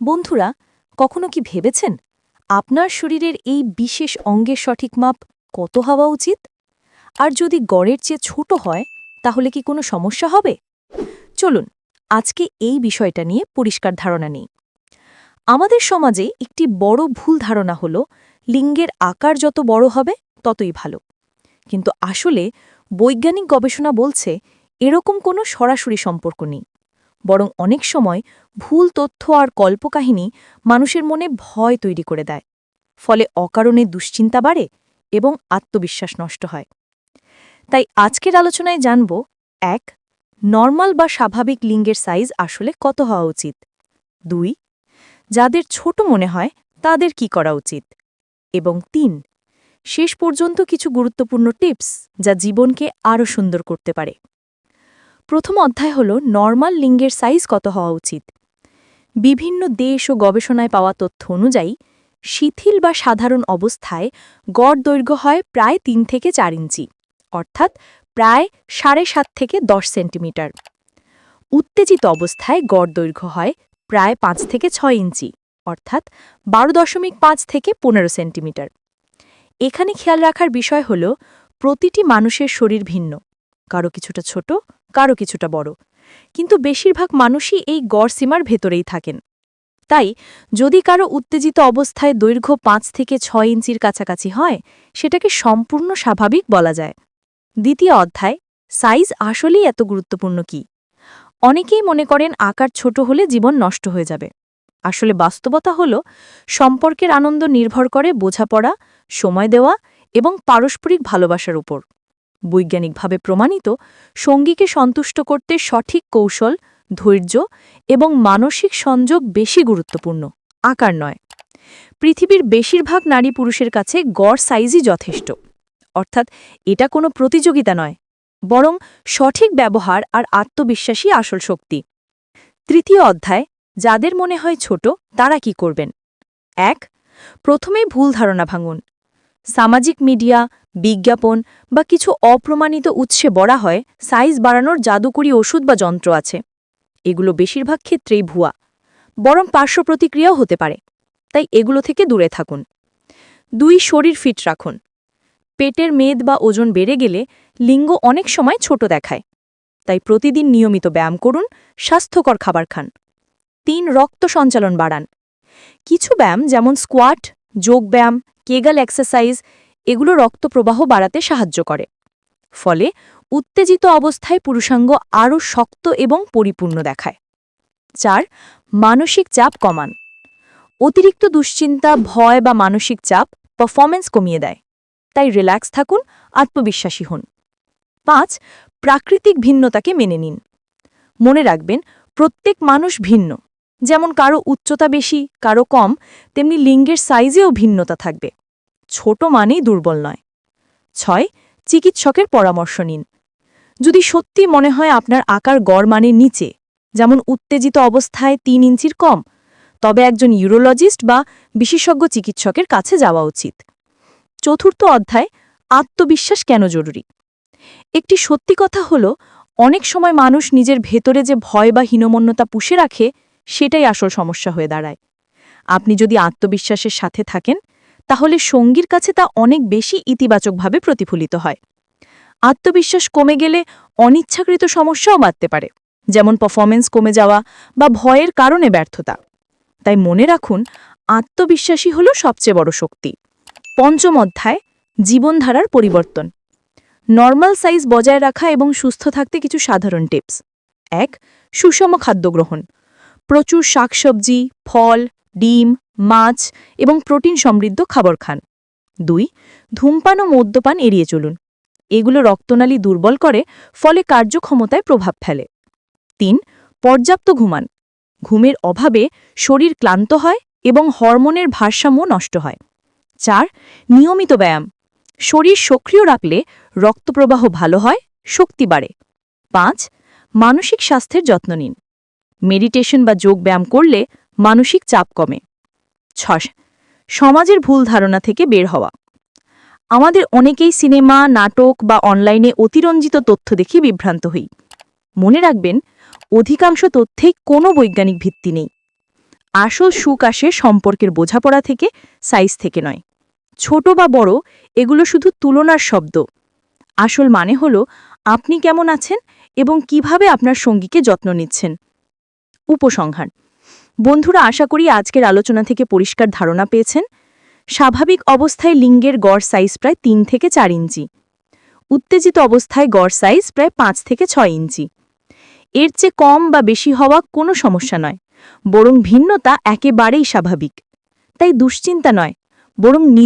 বন্ধুরা, কখনো কি ভেবেছেন আপনার শরীরের এই বিশেষ অঙ্গের সঠিক মাপ কত হওয়া উচিত? আর যদি গড়ের চেয়ে ছোট হয় তাহলে কি কোনো সমস্যা হবে? চলুন আজকে এই বিষয়টা নিয়ে পরিষ্কার ধারণা নেই। আমাদের সমাজে একটি বড় ভুল ধারণা হলো লিঙ্গের আকার যত বড় হবে ততই ভালো। কিন্তু আসলে বৈজ্ঞানিক গবেষণা বলছে এরকম কোনো সরাসরি সম্পর্ক নেই। বরং অনেক সময় ভুল তথ্য আর কল্পকাহিনী মানুষের মনে ভয় তৈরি করে দেয়। ফলে অকারণে দুশ্চিন্তা বাড়ে এবং আত্মবিশ্বাস নষ্ট হয়। তাই আজকের আলোচনায় জানব ১. নরমাল বা স্বাভাবিক লিঙ্গের সাইজ আসলে কত হওয়া উচিত। ২. যাদের ছোট মনে হয় তাদের কি করা উচিত। এবং ৩. শেষ পর্যন্ত কিছু গুরুত্বপূর্ণ টিপস যা জীবনকে আরও সুন্দর করতে পারে। প্রথম অধ্যায় হল নরমাল লিঙ্গের সাইজ কত হওয়া উচিত। বিভিন্ন দেশ ও গবেষণায় পাওয়া তথ্য অনুযায়ী শিথিল বা সাধারণ অবস্থায় গড় দৈর্ঘ্য হয় প্রায় ৩ থেকে ৪ ইঞ্চি, অর্থাৎ প্রায় ৭.৫ থেকে ১০ সেন্টিমিটার। উত্তেজিত অবস্থায় গড় দৈর্ঘ্য হয় প্রায় ৫ থেকে ৬ ইঞ্চি, অর্থাৎ ১২.৫ থেকে ১৫ সেন্টিমিটার। এখানে খেয়াল রাখার বিষয় হল প্রতিটি মানুষের শরীর ভিন্ন, কারো কিছুটা ছোট, কারো কিছুটা বড়, কিন্তু বেশিরভাগ মানুষই এই গড় সীমার ভেতরেই থাকেন। তাই যদি কারো উত্তেজিত অবস্থায় দৈর্ঘ্য ৫ থেকে ৬ ইঞ্চির কাছাকাছি হয়, সেটাকে সম্পূর্ণ স্বাভাবিক বলা যায়। দ্বিতীয় অধ্যায়, সাইজ আসলেই এত গুরুত্বপূর্ণ কি? অনেকেই মনে করেন আকার ছোট হলে জীবন নষ্ট হয়ে যাবে। আসলে বাস্তবতা হল সম্পর্কের আনন্দ নির্ভর করে বোঝাপড়া, সময় দেওয়া এবং পারস্পরিক ভালোবাসার উপর। বৈজ্ঞানিকভাবে প্রমাণিত, সঙ্গীকে সন্তুষ্ট করতে সঠিক কৌশল, ধৈর্য এবং মানসিক সংযোগ বেশি গুরুত্বপূর্ণ, আকার নয়। পৃথিবীর বেশিরভাগ নারী পুরুষের কাছে গড় সাইজই যথেষ্ট। অর্থাৎ এটা কোনো প্রতিযোগিতা নয়, বরং সঠিক ব্যবহার আর আত্মবিশ্বাসী আসল শক্তি। তৃতীয় অধ্যায়, যাদের মনে হয় ছোট তারা কি করবেন। ১. প্রথমেই ভুল ধারণা ভাঙুন। সামাজিক মিডিয়া, বিজ্ঞাপন বা কিছু অপ্রমাণিত উৎসে বলা হয় সাইজ বাড়ানোর জাদুকরী ওষুধ বা যন্ত্র আছে। এগুলো বেশিরভাগ ক্ষেত্রেই ভুয়া, বরং পার্শ্ব প্রতিক্রিয়াও হতে পারে। তাই এগুলো থেকে দূরে থাকুন। ২. শরীর ফিট রাখুন। পেটের মেদ বা ওজন বেড়ে গেলে লিঙ্গ অনেক সময় ছোট দেখায়। তাই প্রতিদিন নিয়মিত ব্যায়াম করুন, স্বাস্থ্যকর খাবার খান। ৩. রক্ত সঞ্চালন বাড়ান। কিছু ব্যায়াম যেমন স্কোয়াট, যোগব্যায়াম, কেগাল এক্সারসাইজ এগুলো রক্ত প্রবাহ বাড়াতে সাহায্য করে। ফলে উত্তেজিত অবস্থায় পুরুষাঙ্গ আরও শক্ত এবং পরিপূর্ণ দেখায়। ৪. মানসিক চাপ কমান। অতিরিক্ত দুশ্চিন্তা, ভয় বা মানসিক চাপ পারফরম্যান্স কমিয়ে দেয়। তাই রিল্যাক্স থাকুন, আত্মবিশ্বাসী হন। ৫. প্রাকৃতিক ভিন্নতাকে মেনে নিন। মনে রাখবেন, প্রত্যেক মানুষ ভিন্ন। যেমন কারো উচ্চতা বেশি, কারো কম, তেমনি লিঙ্গের সাইজেও ভিন্নতা থাকবে। ছোট মানেই দুর্বল নয়। ৬. চিকিৎসকের পরামর্শ নিন। যদি সত্যি মনে হয় আপনার আকার গড় মানের নিচে, যেমন উত্তেজিত অবস্থায় ৩ ইঞ্চির কম, তবে একজন ইউরোলজিস্ট বা বিশেষজ্ঞ চিকিৎসকের কাছে যাওয়া উচিত। চতুর্থ অধ্যায়, আত্মবিশ্বাস কেন জরুরি। একটি সত্যি কথা হল, অনেক সময় মানুষ নিজের ভেতরে যে ভয় বা হীনমন্যতা পুষে রাখে, সেটাই আসল সমস্যা হয়ে দাঁড়ায়। আপনি যদি আত্মবিশ্বাসের সাথে থাকেন, তাহলে সঙ্গীর কাছে তা অনেক বেশি ইতিবাচকভাবে প্রতিফলিত হয়। আত্মবিশ্বাস কমে গেলে অনিচ্ছাকৃত সমস্যাও বাড়তে পারে, যেমন পারফরম্যান্স কমে যাওয়া বা ভয়ের কারণে ব্যর্থতা। তাই মনে রাখুন, আত্মবিশ্বাসী হল সবচেয়ে বড় শক্তি। পঞ্চম অধ্যায়, জীবনধারার পরিবর্তন। নরমাল সাইজ বজায় রাখা এবং সুস্থ থাকতে কিছু সাধারণ টিপস। ১. সুষম খাদ্য গ্রহণ। প্রচুর শাকসবজি, ফল, ডিম, মাছ এবং প্রোটিন সমৃদ্ধ খাবার খান। ২. ধূমপান ও মদ্যপান এড়িয়ে চলুন। এগুলো রক্তনালী দুর্বল করে, ফলে কার্যক্ষমতায় প্রভাব ফেলে। ৩. পর্যাপ্ত ঘুমান। ঘুমের অভাবে শরীর ক্লান্ত হয় এবং হরমোনের ভারসাম্য নষ্ট হয়। ৪. নিয়মিত ব্যায়াম। শরীর সক্রিয় রাখলে রক্তপ্রবাহ ভালো হয়, শক্তি বাড়ে। ৫. মানসিক স্বাস্থ্যের যত্ন নিন। মেডিটেশন বা যোগব্যায়াম করলে মানসিক চাপ কমে। ৬. সমাজের ভুল ধারণা থেকে বের হওয়া। আমাদের অনেকেই সিনেমা, নাটক বা অনলাইনে অতিরঞ্জিত তথ্য দেখে বিভ্রান্ত হই। মনে রাখবেন, অধিকাংশ তথ্যেই কোনো বৈজ্ঞানিক ভিত্তি নেই। আসল সুখ আসে সম্পর্কের বোঝাপড়া থেকে, সাইজ থেকে নয়। ছোট বা বড়, এগুলো শুধু তুলনার শব্দ। আসল মানে হলো আপনি কেমন আছেন এবং কিভাবে আপনার সঙ্গীকে যত্ন নিচ্ছেন। উপসংহার। বন্ধুরা, আশা করি আজকের আলোচনা থেকে পরিষ্কার ধারণা পেয়েছেন। স্বাভাবিক অবস্থায় লিঙ্গের গড় সাইজ প্রায় 3 থেকে 4 ইঞ্চি। উত্তেজিত অবস্থায় গড় সাইজ প্রায় 5 থেকে 6 ইঞ্চি। এর চেয়ে কম বা বেশি হওয়া কোনো সমস্যা নয়, বরং ভিন্নতা একেবারেই স্বাভাবিক। তাই দুশ্চিন্তা নয়, বরং